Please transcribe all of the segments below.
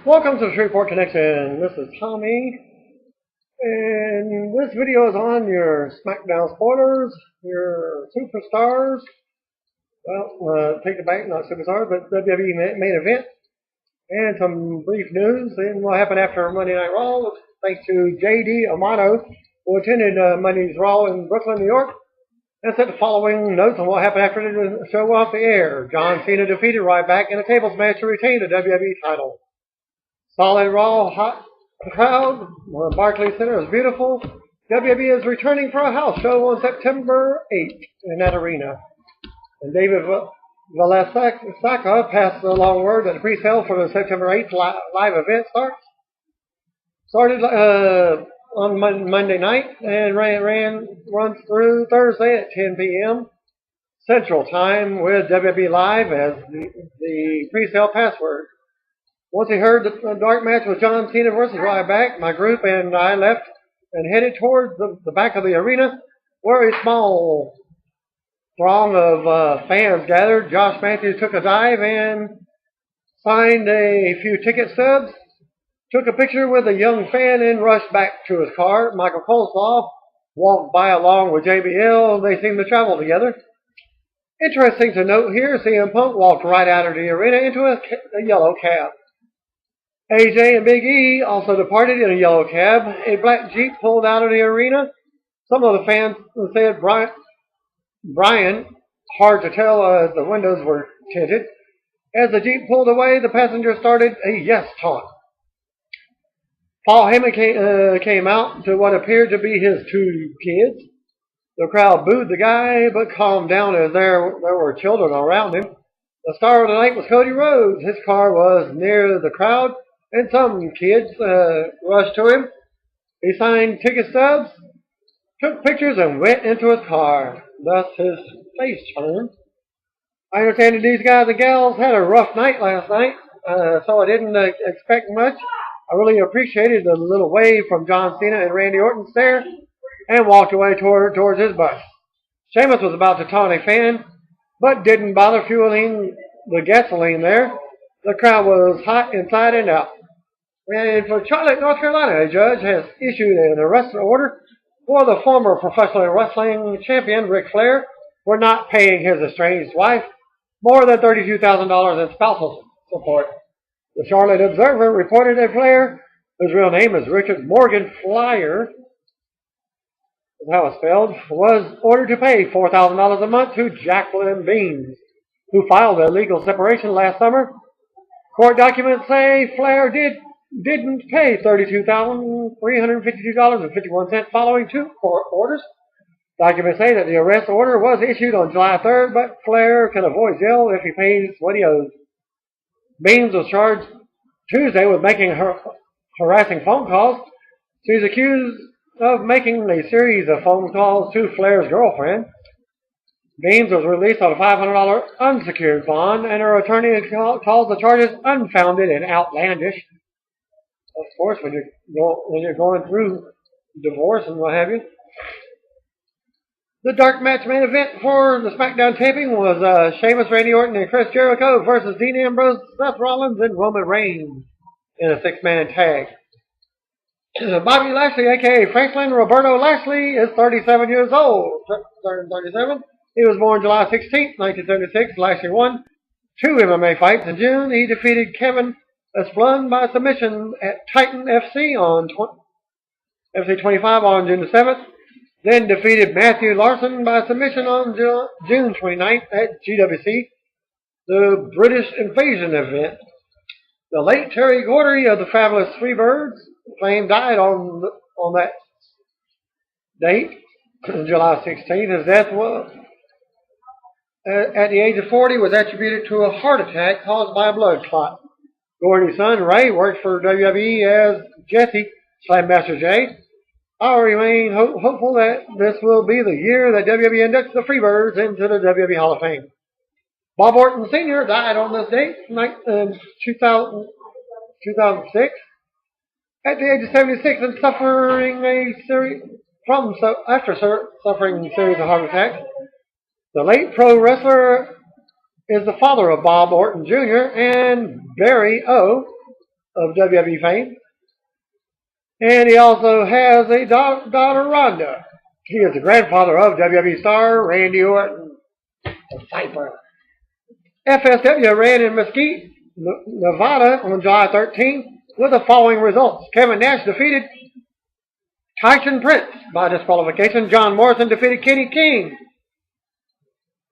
Welcome to the Shreveport Connection. This is Tommy, and this video is on your Smackdown spoilers, your superstars. Well, take it back, not superstars, but WWE main event, and some brief news. And what happened after Monday Night Raw, thanks to JD Amato, who attended Monday's Raw in Brooklyn, New York, and sent the following notes on what happened after the show off the air. John Cena defeated Ryback in a tables match to retain the WWE title. Solid Raw hot crowd. Barclays Center is beautiful. WWE is returning for a house show on September 8th in that arena. And David Velasquez passed along word that the pre-sale for the September 8th live event started on Monday night and runs through Thursday at 10 p.m. Central Time with WWE Live as the pre-sale password. Once he heard the dark match with John Cena versus Ryback, my group and I left and headed towards the back of the arena where a small throng of fans gathered. Josh Matthews took a dive and signed a few ticket stubs, took a picture with a young fan and rushed back to his car. Michael Coleslaw walked by along with JBL. They seemed to travel together. Interesting to note here, CM Punk walked right out of the arena into a yellow cab. AJ and Big E also departed in a yellow cab. A black Jeep pulled out of the arena. Some of the fans said Brian, hard to tell as the windows were tinted. As the Jeep pulled away, the passenger started a yes taunt. Paul Heyman came out to what appeared to be his two kids. The crowd booed the guy, but calmed down as there were children around him. The star of the night was Cody Rhodes. His car was near the crowd, and some kids rushed to him. He signed ticket stubs, took pictures, and went into his car. Thus his face turned. I understand that these guys and gals had a rough night last night, so I didn't expect much. I really appreciated the little wave from John Cena and Randy Orton's there, and walked away towards his bus. Sheamus was about to taunt a fan, but didn't bother fueling the gasoline there. The crowd was hot inside and out. And for Charlotte, North Carolina, a judge has issued an arrest order for the former professional wrestling champion, Ric Flair, for not paying his estranged wife more than $32,000 in spousal support. The Charlotte Observer reported that Flair, whose real name is Richard Morgan Flyer, is how it's spelled, was ordered to pay $4,000 a month to Jacqueline Beans, who filed a legal separation last summer. Court documents say Flair didn't pay $32,352.51 following two court orders. Documents say that the arrest order was issued on July 3rd, but Flair can avoid jail if he pays what he owes. Beans was charged Tuesday with making harassing phone calls. She's accused of making a series of phone calls to Flair's girlfriend. Beans was released on a $500 unsecured bond, and her attorney calls the charges unfounded and outlandish. Of course, when you're going through divorce and what have you. The dark match main event for the Smackdown taping was Sheamus, Randy Orton, and Chris Jericho versus Dean Ambrose, Seth Rollins, and Roman Reigns in a six-man tag. Bobby Lashley, a.k.a. Franklin Roberto Lashley, is 37 years old. Turned 37. He was born July 16, 1976. Lashley won 2 MMA fights in June. He defeated Kevin Esplund by submission at Titan FC on FC 25 on June 7th. Then defeated Matthew Larson by submission on June 29th at GWC, the British Invasion event. The late Terry Gordy of the Fabulous Freebirds died on that date, July 16th. His death was at the age of 40 was attributed to a heart attack caused by a blood clot. Gordy's son Ray worked for WWE as Jesse Slammaster J. I remain hopeful that this will be the year that WWE inducts the Freebirds into the WWE Hall of Fame. Bob Orton Sr. died on this date in 2006 at the age of 76 and suffering suffering a series of heart attacks. The late pro wrestler is the father of Bob Orton Jr. and Barry O. of WWE fame. And he also has a daughter, Rhonda. He is the grandfather of WWE star Randy Orton, the Viper. FSW ran in Mesquite, Nevada on July 13th with the following results. Kevin Nash defeated Tyson Prince by disqualification. John Morrison defeated Kenny King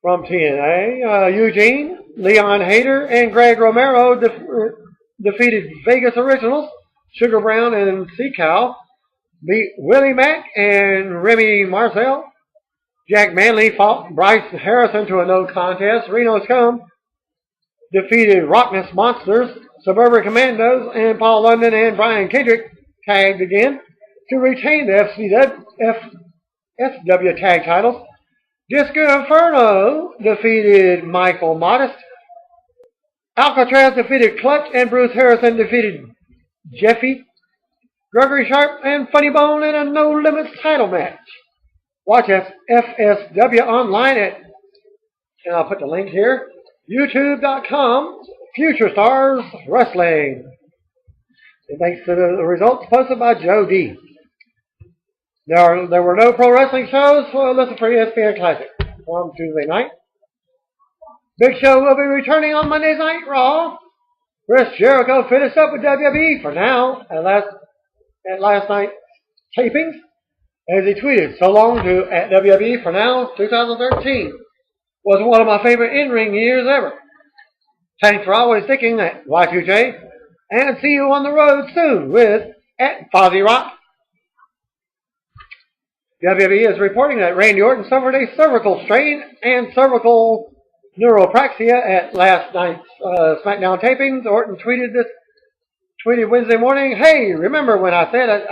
from TNA. Eugene, Leon Hayter, and Greg Romero defeated Vegas Originals. Sugar Brown and Seacow beat Willie Mack and Remy Marcel. Jack Manley fought Bryce Harrison to a no contest. Reno Scum defeated Rockness Monsters. Suburban Commandos and Paul London and Brian Kendrick tagged again to retain the FSW tag titles. Disco Inferno defeated Michael Modest. Alcatraz defeated Clutch, and Bruce Harrison defeated Jeffy. Gregory Sharp and Funny Bone in a No Limits title match. Watch FSW online at, and I'll put the link here, youtube.com, Future Stars Wrestling. And thanks to the results posted by Joe D. There were no pro wrestling shows, so listen for ESPN Classic on Tuesday night. Big Show will be returning on Monday's Night Raw. Chris Jericho finished up with WWE for now at last night's tapings, as he tweeted, "So long to at WWE for now, 2013 was one of my favorite in-ring years ever. Thanks for always sticking at Y2J, and see you on the road soon with at Fozzy Rock." WWE is reporting that Randy Orton suffered a cervical strain and cervical neuropraxia at last night's Smackdown tapings. Orton tweeted Wednesday morning, "Hey, remember when I said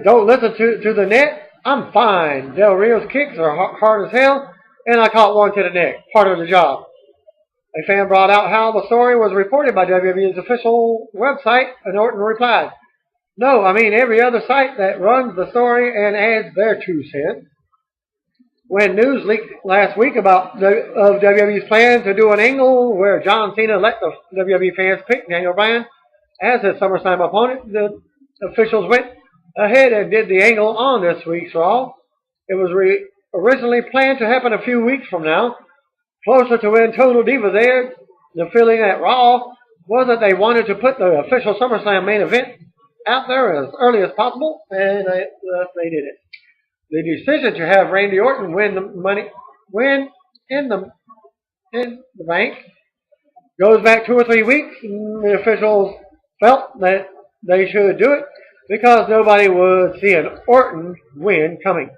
don't listen to the net? I'm fine. Del Rio's kicks are hard as hell, and I caught one to the neck. Part of the job." A fan brought out how the story was reported by WWE's official website, and Orton replied, "No, I mean every other site that runs the story and adds their 2 cents. When news leaked last week about of WWE's plan to do an angle where John Cena let the WWE fans pick Daniel Bryan as his SummerSlam opponent, the officials went ahead and did the angle on this week's Raw. It was originally planned to happen a few weeks from now, closer to when Total Divas aired. The feeling at Raw was that they wanted to put the official SummerSlam main event out there as early as possible, and they did it. The decision to have Randy Orton win in the bank goes back 2 or 3 weeks. The officials felt that they should do it because nobody would see an Orton win coming.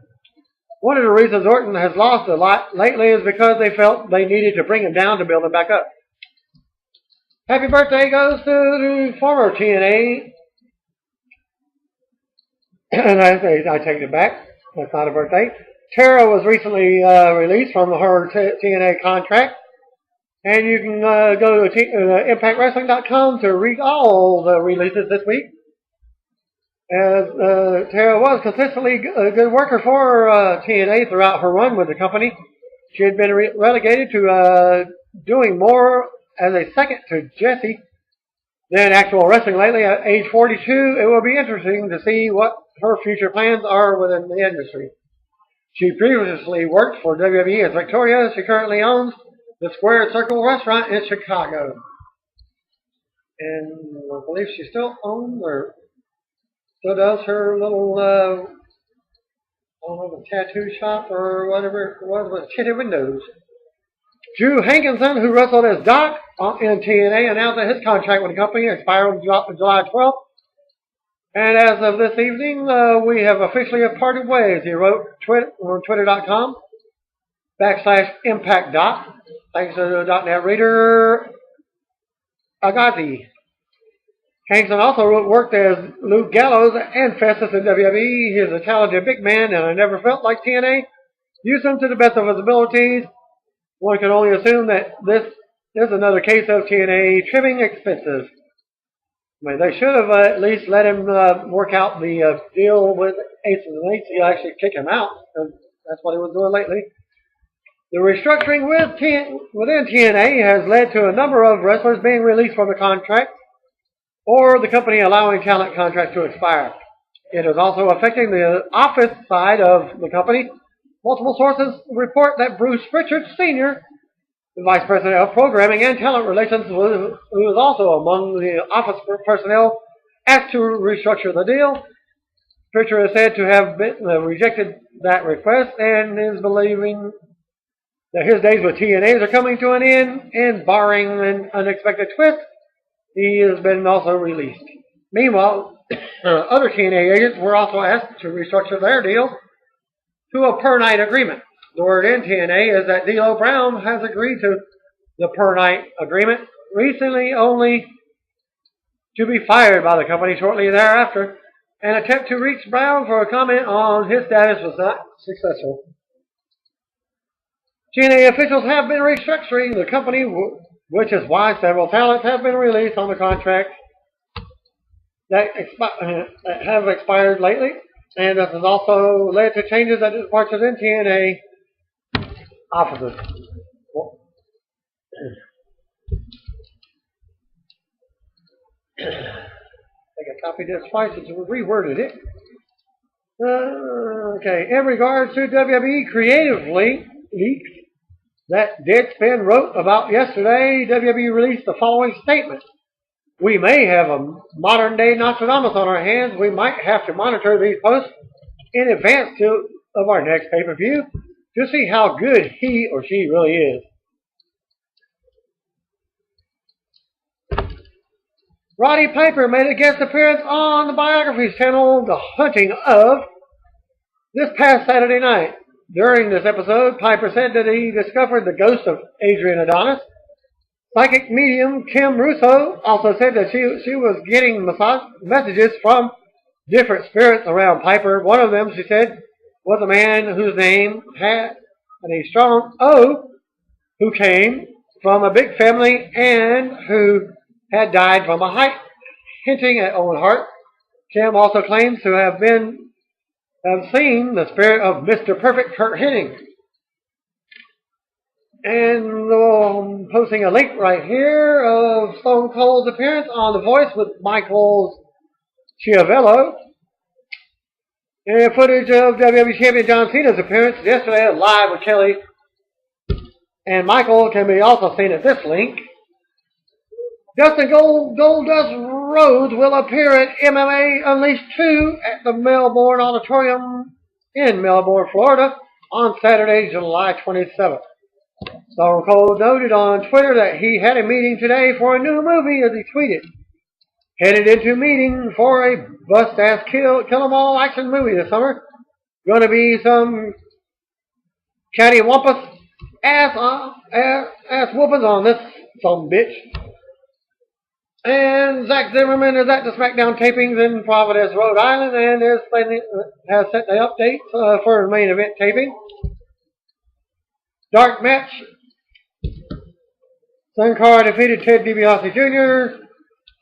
One of the reasons Orton has lost a lot lately is because they felt they needed to bring him down to build him back up." Happy birthday goes to the former TNA. And I take it back. That's not a birthday. Tara was recently released from her TNA contract. And you can go to ImpactWrestling.com to read all the releases this week. As Tara was consistently a good worker for TNA throughout her run with the company. She had been relegated to doing more as a second to Jesse than actual wrestling lately. At age 42, it will be interesting to see what her future plans are within the industry. She previously worked for WWE as Victoria. She currently owns the Square Circle restaurant in Chicago. And I believe she still owns or still does her little, I don't know, tattoo shop or whatever it was with tinted windows. Drew Hankinson, who wrestled as Doc in TNA, announced that his contract with the company expired on July 12th. And as of this evening, we have officially parted ways, he wrote on Twitter.com /ImpactDoc. Thanks to the .NET reader Agazi. Hankinson also worked as Luke Gallows and Festus in WWE. He is a talented big man, and I never felt like TNA used him to the best of his abilities. One can only assume that this is another case of TNA trimming expenses. I mean, they should have at least let him work out the deal with Ace and Ace. He'll actually kick him out. That's what he was doing lately. The restructuring within TNA has led to a number of wrestlers being released from the contract or the company allowing talent contracts to expire. It is also affecting the office side of the company. Multiple sources report that Bruce Richards Sr., the Vice President of Programming and Talent Relations, who is also among the office personnel asked to restructure the deal. Pritchard is said to have rejected that request and is believing that his days with TNAs are coming to an end, and barring an unexpected twist, he has been also released. Meanwhile, other TNA agents were also asked to restructure their deal to a per-night agreement. The word in TNA is that D'Lo Brown has agreed to the per-night agreement recently, only to be fired by the company shortly thereafter. An attempt to reach Brown for a comment on his status was not successful. TNA officials have been restructuring the company, which is why several talents have been released on the contract that have expired lately, and this has also led to changes at departures in TNA offices. I think I copied this twice and reworded it. Okay, in regards to WWE creative leaks that Deadspin wrote about yesterday, WWE released the following statement. We may have a modern-day Nostradamus on our hands. We might have to monitor these posts in advance of our next pay-per-view to see how good he or she really is. Roddy Piper made a guest appearance on the Biographies channel, The Hunting of, this past Saturday night. During this episode, Piper said that he discovered the ghost of Adrian Adonis. Psychic medium Kim Russo also said that she was getting messages from different spirits around Piper. One of them, she said, was a man whose name had a strong O, who came from a big family and who had died from a height, hinting at Owen Hart. Kim also claims to have seen the spirit of Mr. Perfect Kurt Hennig. And posting a link right here of Stone Cold's appearance on The Voice with Michael Chiavello. And footage of WWE Champion John Cena's appearance yesterday live with Kelly and Michael can be also seen at this link. Dustin Goldust Rhodes will appear at MMA Unleashed 2 at the Melbourne Auditorium in Melbourne, Florida on Saturday, July 27th. Stone Cold noted on Twitter that he had a meeting today for a new movie, as he tweeted. Headed into meeting for a bust-ass kill-em-all action movie this summer. Gonna be some cattywampus ass whoopers on this some bitch. And Zach Zimmerman is at the Smackdown tapings in Providence, Rhode Island, and has set the updates for the main event taping. Dark match. Sin Cara defeated Ted DiBiase Jr.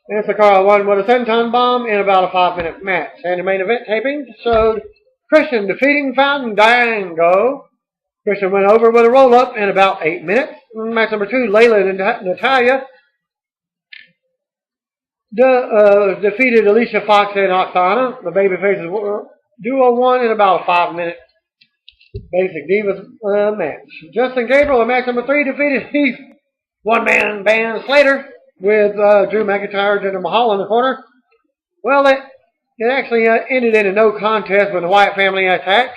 and Sin Cara won with a senton bomb in about a 5-minute match. And the main event taping showed Christian defeating Fandango. Christian went over with a roll-up in about 8 minutes. Match number 2, Layla and Natalya defeated Alicia Fox and Oksana. The babyfaces duo won in about a 5-minute Basic Divas match. Justin Gabriel in match number 3 defeated Heath one-man band Slater with Drew McIntyre and Jinder Mahal in the corner. Well, it actually ended in a no contest when the Wyatt family attacked.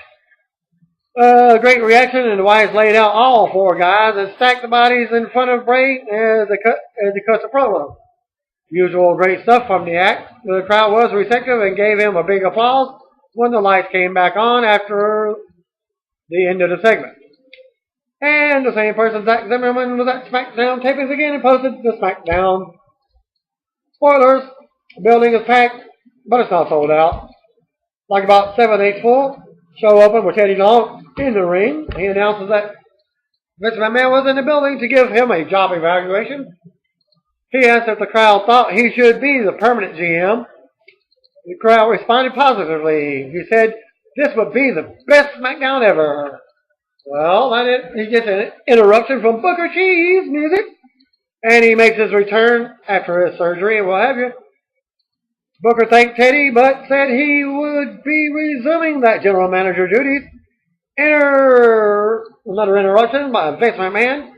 Great reaction, and the Wyatts laid out all 4 guys and stacked the bodies in front of Bray as he cut the promo. Usual great stuff from the act. The crowd was receptive and gave him a big applause when the lights came back on after the end of the segment. And the same person, Zach Zimmerman, was at SmackDown tapings again and posted the SmackDown. Spoilers, the building is packed, but it's not sold out. Like about 7/8 full. Show open with Teddy Long in the ring. He announces that Vince McMahon was in the building to give him a job evaluation. He asked if the crowd thought he should be the permanent GM. The crowd responded positively. He said, "This would be the best SmackDown ever." Well, he gets an interruption from Booker T's music, and he makes his return after his surgery and what have you. Booker thanked Teddy, but said he would be resuming that general manager duties. Another interruption by Vince McMahon,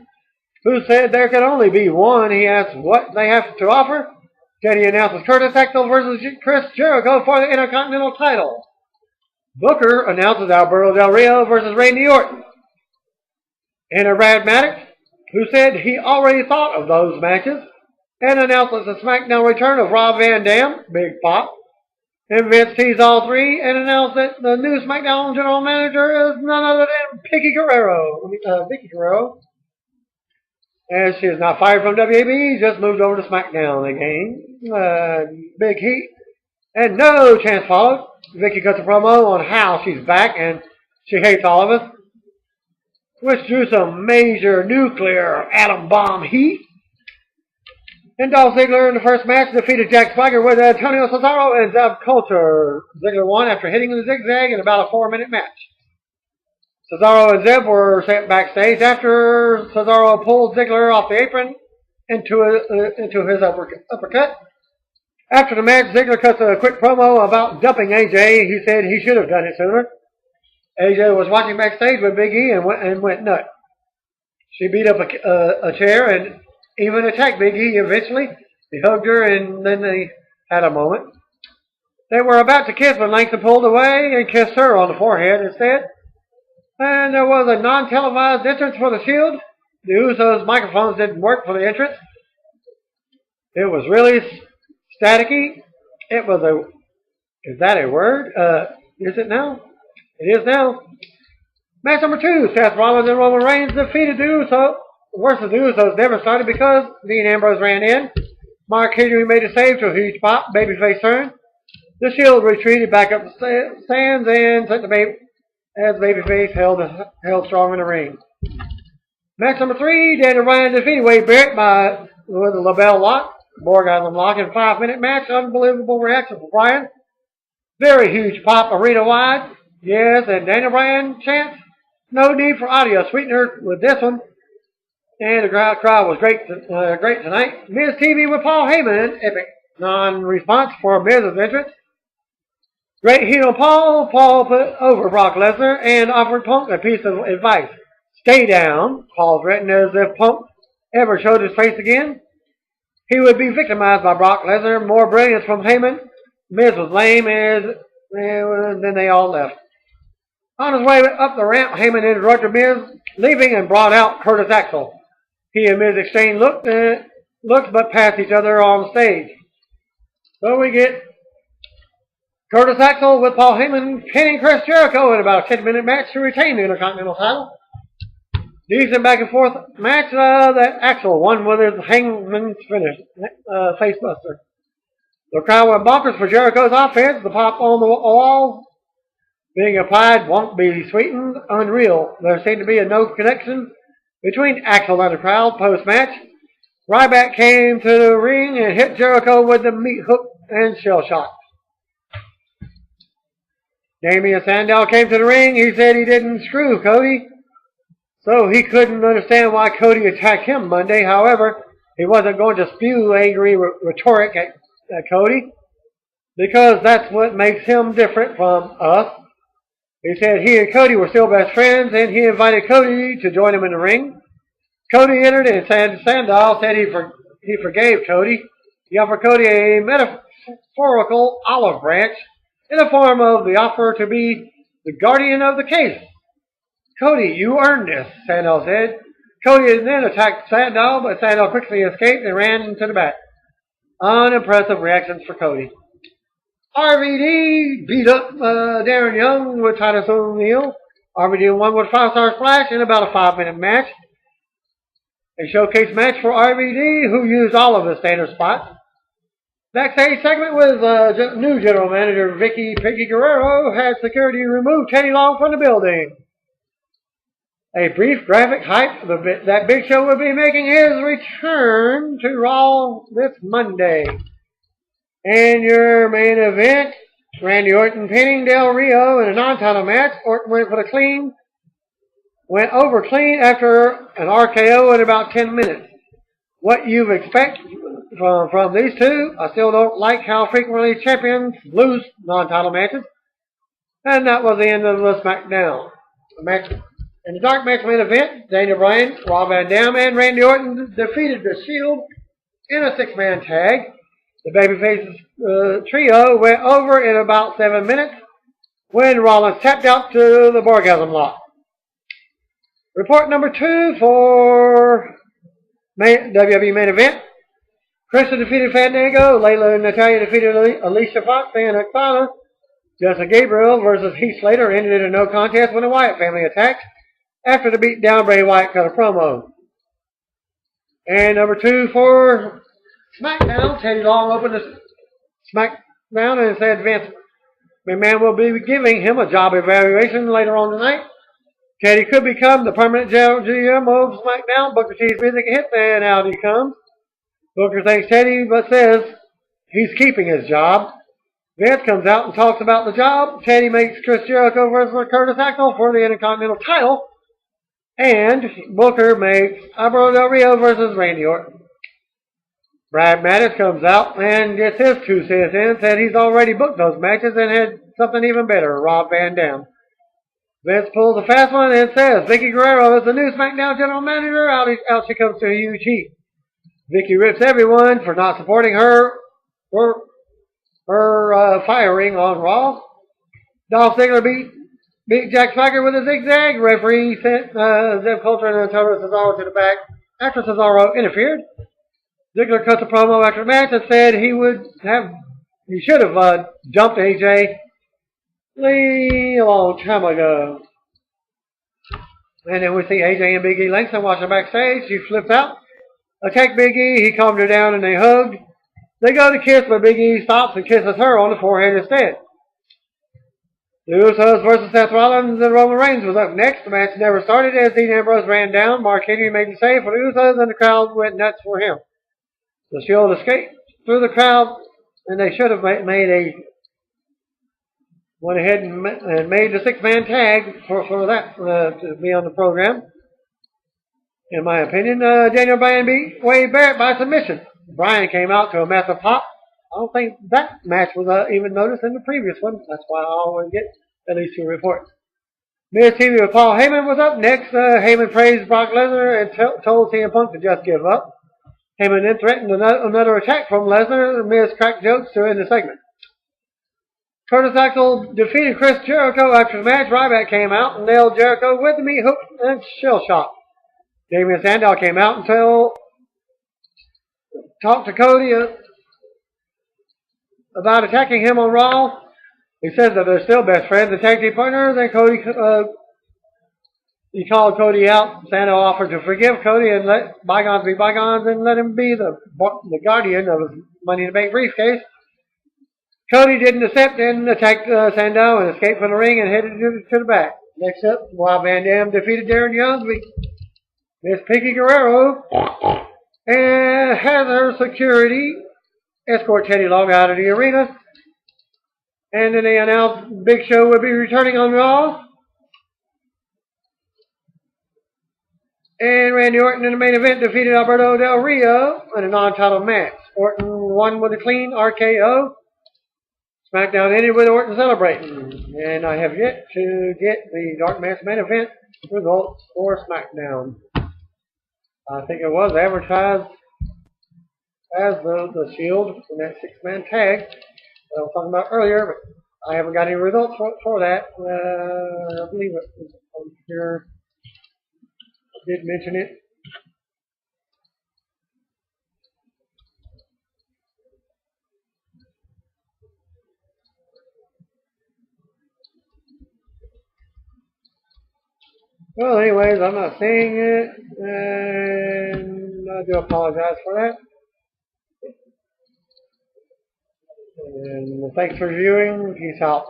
who said there could only be one. He asked what they have to offer. Teddy announces Curtis Axel versus Chris Jericho for the Intercontinental title. Booker announces Alberto Del Rio versus Randy Orton. Enter Brad Maddox, who said he already thought of those matches, and announces the Smackdown return of Rob Van Dam, Big Pop. And Vince teased all three and announced that the new SmackDown general manager is none other than Vicky Guerrero. And she is not fired from WWE, just moved over to SmackDown again. Big heat. And no chance followed. Vicky cuts a promo on how she's back and she hates all of us, which drew some major nuclear atom bomb heat. And Dolph Ziggler in the first match defeated Jack Swagger with Antonio Cesaro and Zeb Coulter. Ziggler won after hitting the zigzag in about a 4-minute match. Cesaro and Zeb were sent backstage after Cesaro pulled Ziggler off the apron into his uppercut. After the match, Ziggler cuts a quick promo about dumping AJ. He said he should have done it sooner. AJ was watching backstage with Big E and went nuts. She beat up a chair and even attacked Big E eventually. He hugged her and then they had a moment. They were about to kiss when Langston pulled away and kissed her on the forehead instead. And there was a non-televised entrance for the Shield. The Usos' microphones didn't work for the entrance. It was really staticky. It was is that a word? Is it now? It is now. Match number 2, Seth Rollins and Roman Reigns defeated the Usos. Versus the Usos never started because Dean Ambrose ran in. Mark Henry made a save to a huge pop, babyface turn. The Shield retreated back up the stands and sent as babyface held strong in the ring. Match number 3, Daniel Bryan defeated Wade Barrett with a LaBelle lock. Borg Island lock in a 5-minute match. Unbelievable reaction from Bryan. Very huge pop arena wide. Yes, and Daniel Bryan chants. No need for audio sweetener with this one. And the crowd was great tonight. Miz TV with Paul Heyman. Epic non-response for Miz's entrance. Great heat on Paul. Paul put over Brock Lesnar and offered Punk a piece of advice. Stay down. Paul threatened as if Punk ever showed his face again, he would be victimized by Brock Lesnar. More brilliance from Heyman. Miz was lame and then they all left. On his way up the ramp, Heyman interrupted Miz, leaving and brought out Curtis Axel. He and Miz exchanged looks but passed each other on stage. So we get Curtis Axel with Paul Heyman pinning Chris Jericho in about a 10-minute match to retain the Intercontinental title. Decent back and forth match that Axel won with his Hangman's finish, facebuster. The crowd went bonkers for Jericho's offense. The pop on the wall being applied won't be sweetened. Unreal. There seemed to be no connection between Axel and the crowd post-match. Ryback came to the ring and hit Jericho with the meat hook and shell shock. Damian Sandow came to the ring. He said he didn't screw Cody, so he couldn't understand why Cody attacked him Monday. However, he wasn't going to spew angry rhetoric at Cody because that's what makes him different from us. He said he and Cody were still best friends, and he invited Cody to join him in the ring. Cody entered, and Sandow said he forgave Cody. He offered Cody a metaphorical olive branch in the form of the offer to be the guardian of the case. Cody, you earned this, Sandow said. Cody then attacked Sandow, but Sandow quickly escaped and ran into the back. Unimpressive reactions for Cody. RVD beat up Darren Young with Titus O'Neil. RVD won with a 5-star splash in about a 5-minute match. A showcase match for RVD, who used all of his standard spots. Backstage segment with new general manager Vicky Guerrero had security remove Teddy Long from the building. A brief graphic hype that Big Show will be making his return to Raw this Monday. And your main event, Randy Orton pinning Del Rio in a non-title match. Orton went for the clean went over clean after an RKO in about 10 minutes. What you expect from these two, I still don't like how frequently champions lose non-title matches. And that was the end of the Smackdown. In the Dark Match main event, Daniel Bryan, Rob Van Dam, and Randy Orton defeated the Shield in a 6-man tag. The Babyface trio went over in about 7 minutes when Rollins tapped out to the Borgasm Lock. Report number 2 for WWE main event. Krista defeated Fandango. Layla and Natalya defeated Alicia Fox and Oksana. Justin Gabriel versus Heath Slater ended in a no contest when the Wyatt family attacked after the beatdown. Bray Wyatt cut a promo. And number 2 for SmackDown. Teddy Long opened the SmackDown and said Vince McMahon will be giving him a job evaluation later on tonight. Teddy could become the permanent GM of SmackDown. Booker T's music hits and out he comes. Booker thanks Teddy but says he's keeping his job. Vince comes out and talks about the job. Teddy makes Chris Jericho versus Curtis Axel for the Intercontinental title. And Booker makes Alberto Del Rio versus Randy Orton. Brad Maddox comes out and gets his 2 cents in. Said he's already booked those matches and had something even better, Rob Van Dam. Vince pulls a fast one and says Vicky Guerrero is the new SmackDown general manager. Out she comes to a huge heat. Vicky rips everyone for not supporting her for her firing on Raw. Dolph Ziggler beat Jack Swagger with a zigzag. Referee sent Zeb Coulter and Antonio Cesaro to the back after Cesaro interfered. Ziggler cut the promo after the match and said he should have jumped AJ Lee a long time ago. And then we see AJ and Big E Langston watching backstage. She flips out, attacked Big E. He calmed her down and they hugged. They go to kiss, but Big E stops and kisses her on the forehead instead. The Usos versus Seth Rollins and Roman Reigns was up next. The match never started as Dean Ambrose ran down. Mark Henry made the save for the Usos and the crowd went nuts for him. The Shield escaped through the crowd and they should have went ahead and made the 6-man tag for that to be on the program. In my opinion, Daniel Bryan beat Wade Barrett by submission. Bryan came out to a massive pop. I don't think that match was even noticed in the previous one. That's why I always get at least 2 reports. Miz TV with Paul Heyman was up next. Heyman praised Brock Lesnar and told CM Punk to just give up. Heyman then threatened another attack from Lesnar. Miz cracked jokes to end the segment. Curtis Axel defeated Chris Jericho after the match. Ryback came out and nailed Jericho with the meat hook and shell shock. Damian Sandow came out and talked to Cody about attacking him on Raw. He says that they're still best friends and tag team partners. Then Cody, he called Cody out. Sandow offered to forgive Cody and let bygones be bygones and let him be the guardian of his Money in the Bank briefcase. Cody didn't accept and attacked Sandow and escaped from the ring and headed to the back. Next up, Rob Van Dam defeated Darren Young, Miss Vicky Guerrero, and Heather Security escort Teddy Long out of the arena. And then they announced Big Show will be returning on Raw. And Randy Orton in the main event defeated Alberto Del Rio in a non-title match. Orton won with a clean RKO. SmackDown ended with Orton celebrating. And I have yet to get the Dark Match main event results for SmackDown. I think it was advertised as the Shield in that 6-man tag that I was talking about earlier, but I haven't got any results for that. I believe it was on here. I did mention it. Well, anyways, I'm not seeing it, and I do apologize for that. And thanks for viewing. Peace out.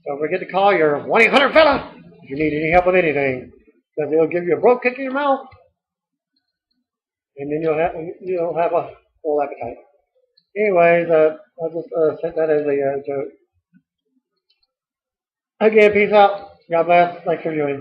Don't forget to call your 1-800-FELLA if you need any help with anything, because they'll give you a broke kick in your mouth, and then you'll have a full appetite. Anyways, I'll just set that as a joke. Again, peace out. God bless. Thanks for viewing.